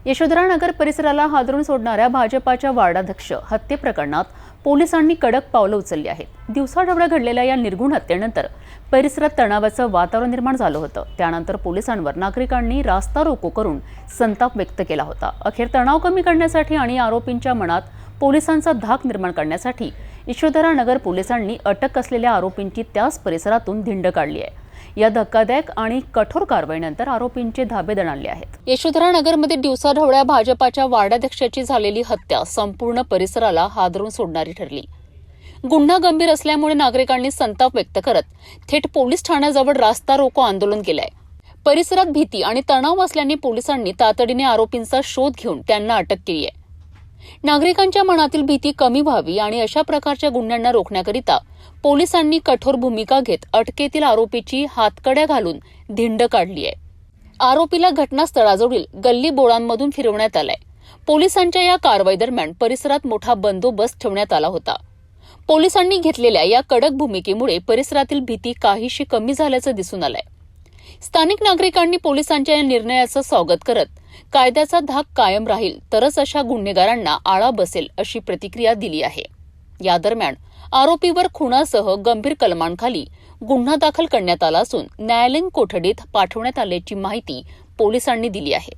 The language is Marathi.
यशोधरा नगर परिसराला हादरून सोडणाऱ्या भाजपाच्या वार्डाध्यक्ष हत्येप्रकरणात पोलिसांनी कडक पावलं उचलली आहेत। दिवसाढवळ्या घडलेल्या या निर्घृण हत्येनंतर परिसरात तणावाचं वातावरण निर्माण झालं होतं। त्यानंतर पोलिसांवर नागरिकांनी रास्ता रोको करून संताप व्यक्त केला होता। अखेर तणाव कमी करण्यासाठी आणि आरोपींच्या मनात पोलिसांचा धाक निर्माण करण्यासाठी यशोधरा नगर पोलिसांनी अटक असलेल्या आरोपींची त्याच परिसरातून धिंड काढली आहे। या धक्कादायक आणि कठोर कारवाईनंतर आरोपींचे धाबे दणाणले आहेत। यशोधरा नगरमध्ये दिवसाढवळ्या भाजपाच्या वार्डाध्यक्षाची झालेली हत्या संपूर्ण परिसराला हादरून सोडणारी ठरली। गुन्हा गंभीर असल्यामुळे नागरिकांनी संताप व्यक्त करत थेट पोलीस ठाण्याजवळ रास्ता रोको आंदोलन केलंय। परिसरात भीती आणि तणाव असल्याने पोलिसांनी तातडीने आरोपींचा शोध घेऊन त्यांना अटक केली आहे। नागरिकांच्या मनातील भीती कमी व्हावी आणि अशा प्रकारच्या गुन्ह्यांना रोखण्याकरिता पोलिसांनी कठोर भूमिका घेत अटकेतील आरोपीची हातकड्या घालून धिंड काढली आहे। आरोपीला घटनास्थळाजवळील गल्ली बोळांमधून फिरवण्यात आलाय। पोलिसांच्या या कारवाई दरम्यान परिसरात मोठा बंदोबस्त ठेवण्यात आला होता। पोलिसांनी घेतलेल्या या कडक भूमिकेमुळे परिसरातील भीती काहीशी कमी झाल्याचं दिसून आलंय। स्थानिक नागरिकांनी पोलिसांच्या या निर्णयाचं स्वागत करत कायद्याचा धाक कायम राहील तरच अशा गुन्हेगारांना आळा बसेल अशी प्रतिक्रिया दिली आहे। या दरम्यान आरोपीवर खुनासह गंभीर कलमांखाली गुन्हा दाखल करण्यात आला असून न्यायालयीन कोठडीत पाठवण्यात आल्याची माहिती पोलिसांनी दिली आहे।